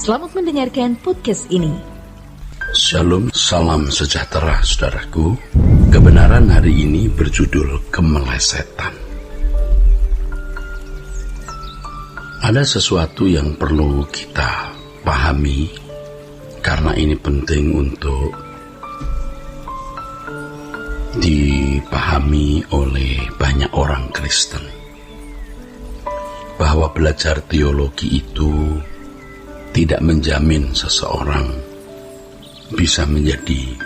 Selamat mendengarkan podcast ini. Shalom, salam sejahtera saudaraku. Kebenaran hari ini berjudul kemelesetan. Ada sesuatu yang perlu kita pahami, karena ini penting untuk dipahami oleh banyak orang Kristen, bahwa belajar teologi itu tidak menjamin seseorang bisa menjadi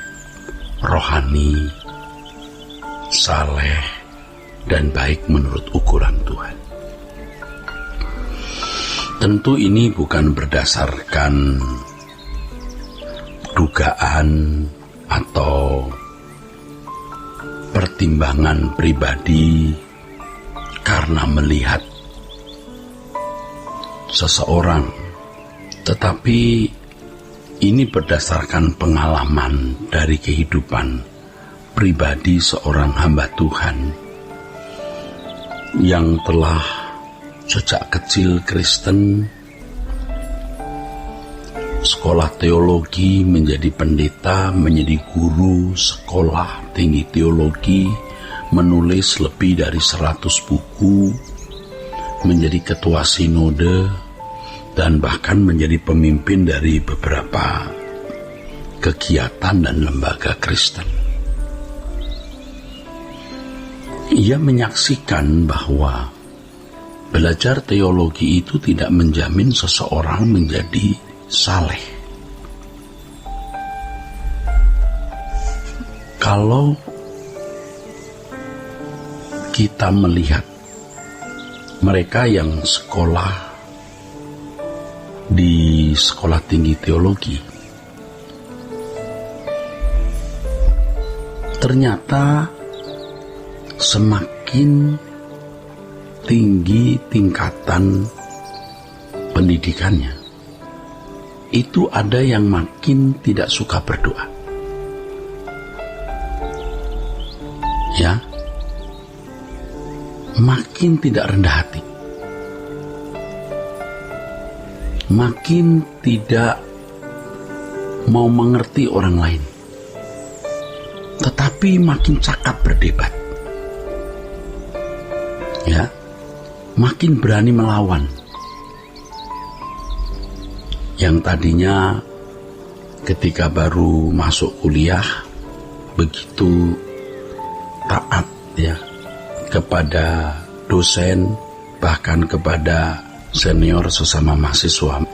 rohani, saleh, dan baik menurut ukuran Tuhan. Tentu ini bukan berdasarkan dugaan atau pertimbangan pribadi karena melihat seseorang, tetapi ini berdasarkan pengalaman dari kehidupan pribadi seorang hamba Tuhan yang telah sejak kecil Kristen, sekolah teologi, menjadi pendeta, menjadi guru sekolah tinggi teologi, menulis lebih dari 100 buku, menjadi ketua sinode, dan bahkan menjadi pemimpin dari beberapa kegiatan dan lembaga Kristen. Ia menyaksikan bahwa belajar teologi itu tidak menjamin seseorang menjadi saleh. Kalau kita melihat mereka yang sekolah di sekolah tinggi teologi, ternyata semakin tinggi tingkatan pendidikannya, itu ada yang makin tidak suka berdoa. Ya, makin tidak rendah hati, makin tidak mau mengerti orang lain, tetapi makin cakap berdebat. Ya, makin berani melawan. Yang tadinya ketika baru masuk kuliah begitu taat ya kepada dosen, bahkan kepada senior sesama mahasiswa,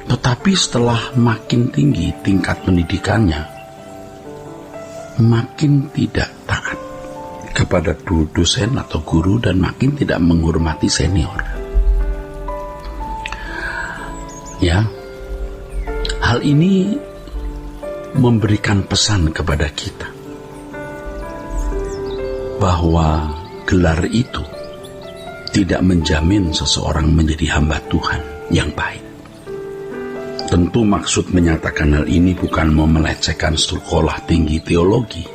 tetapi setelah makin tinggi tingkat pendidikannya, makin tidak taat kepada dosen atau guru dan makin tidak menghormati senior. Ya, hal ini memberikan pesan kepada kita bahwa gelar itu tidak menjamin seseorang menjadi hamba Tuhan yang baik. Tentu maksud menyatakan hal ini bukan mau melecehkan sekolah tinggi teologi,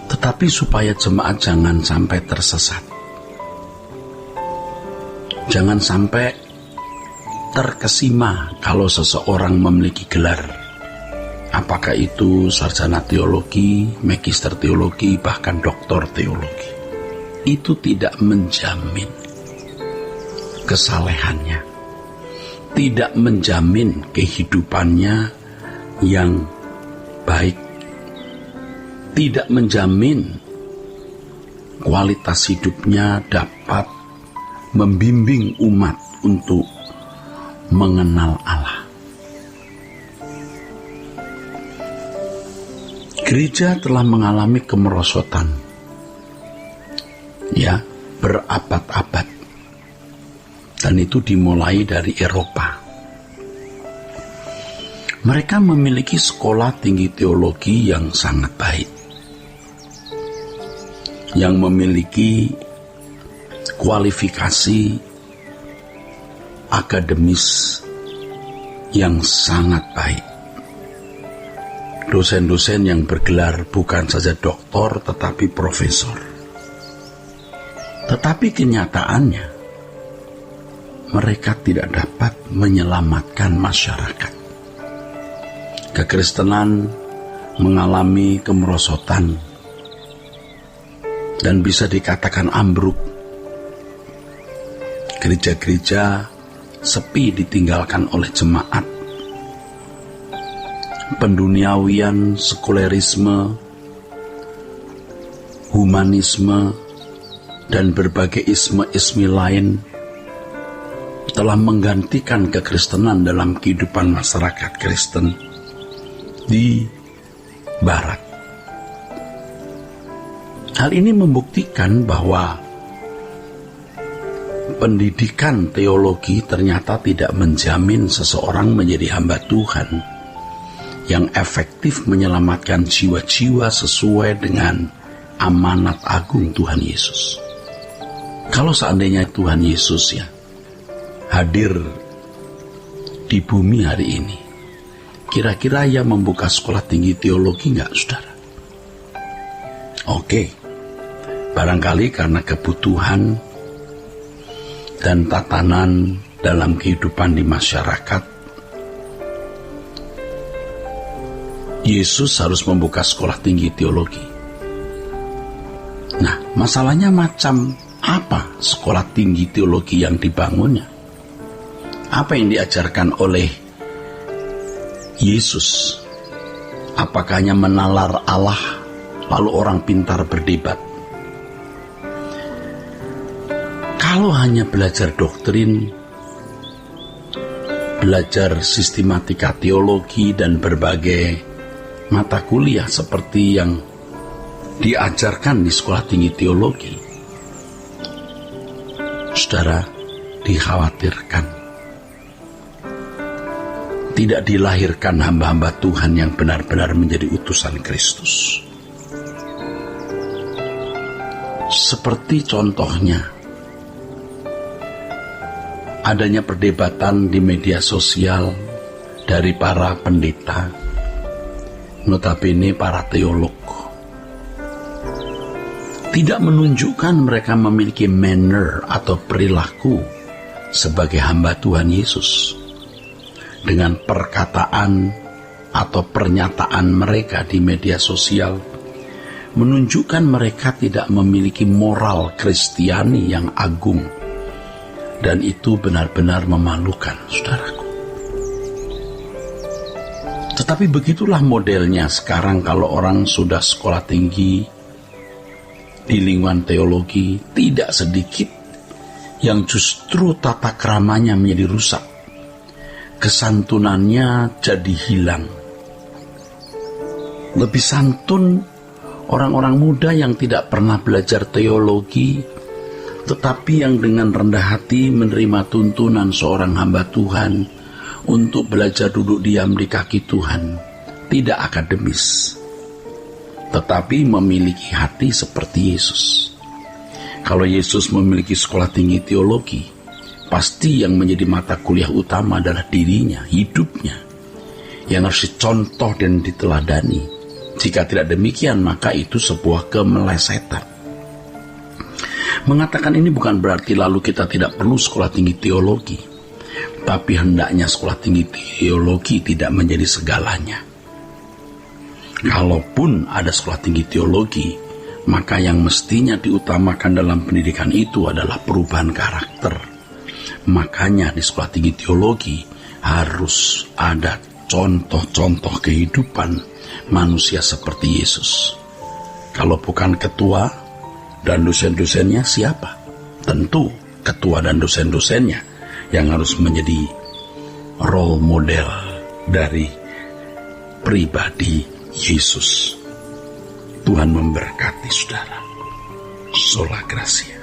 tetapi supaya jemaat jangan sampai tersesat. Jangan sampai terkesima kalau seseorang memiliki gelar, apakah itu sarjana teologi, magister teologi, bahkan doktor teologi. Itu tidak menjamin kesalehannya, tidak menjamin kehidupannya yang baik, tidak menjamin kualitas hidupnya dapat membimbing umat untuk mengenal Allah. Gereja telah mengalami kemerosotan, ya, berabad-abad, dan itu dimulai dari Eropa. Mereka memiliki sekolah tinggi teologi yang sangat baik, yang memiliki kualifikasi akademis yang sangat baik. Dosen-dosen yang bergelar bukan saja doktor tetapi profesor. Tetapi kenyataannya mereka tidak dapat menyelamatkan masyarakat. Kekristenan mengalami kemerosotan dan bisa dikatakan ambruk. Gereja-gereja sepi ditinggalkan oleh jemaat. Penduniawian, sekulerisme, humanisme, dan berbagai isme-isme lain telah menggantikan kekristenan dalam kehidupan masyarakat Kristen di Barat. Hal ini membuktikan bahwa pendidikan teologi ternyata tidak menjamin seseorang menjadi hamba Tuhan yang efektif menyelamatkan jiwa-jiwa sesuai dengan amanat agung Tuhan Yesus. Kalau seandainya Tuhan Yesus hadir di bumi hari ini, kira-kira ia membuka sekolah tinggi teologi enggak, saudara? Oke, barangkali karena kebutuhan dan tatanan dalam kehidupan di masyarakat, Yesus harus membuka sekolah tinggi teologi. Nah, masalahnya macam apa sekolah tinggi teologi yang dibangunnya? Apa yang diajarkan oleh Yesus? Apakah hanya menalar Allah lalu orang pintar berdebat? Kalau hanya belajar doktrin, belajar sistematika teologi dan berbagai mata kuliah seperti yang diajarkan di sekolah tinggi teologi, saudara, dikhawatirkan tidak dilahirkan hamba-hamba Tuhan yang benar-benar menjadi utusan Kristus. Seperti contohnya adanya perdebatan di media sosial dari para pendeta, notabene para teolog, tidak menunjukkan mereka memiliki manner atau perilaku sebagai hamba Tuhan Yesus. Dengan perkataan atau pernyataan mereka di media sosial menunjukkan mereka tidak memiliki moral Kristiani yang agung, dan itu benar-benar memalukan, saudaraku. Tetapi begitulah modelnya sekarang kalau orang sudah sekolah tinggi di lingkungan teologi, tidak sedikit yang justru tata keramanya menjadi rusak. Kesantunannya jadi hilang. Lebih santun orang-orang muda yang tidak pernah belajar teologi, tetapi yang dengan rendah hati menerima tuntunan seorang hamba Tuhan untuk belajar duduk diam di kaki Tuhan. Tidak akademis, tetapi memiliki hati seperti Yesus. Kalau Yesus memiliki sekolah tinggi teologi, pasti yang menjadi mata kuliah utama adalah dirinya, hidupnya, yang harus dicontoh dan diteladani. Jika tidak demikian, maka itu sebuah kemelesetan. Mengatakan ini bukan berarti lalu kita tidak perlu sekolah tinggi teologi, tapi hendaknya sekolah tinggi teologi tidak menjadi segalanya. Kalaupun ada sekolah tinggi teologi, maka yang mestinya diutamakan dalam pendidikan itu adalah perubahan karakter. Makanya di sekolah tinggi teologi harus ada contoh-contoh kehidupan manusia seperti Yesus. Kalau bukan ketua dan dosen-dosennya, siapa? Tentu ketua dan dosen-dosennya yang harus menjadi role model dari pribadi Yesus. Tuhan memberkati saudara. Sola Gracia.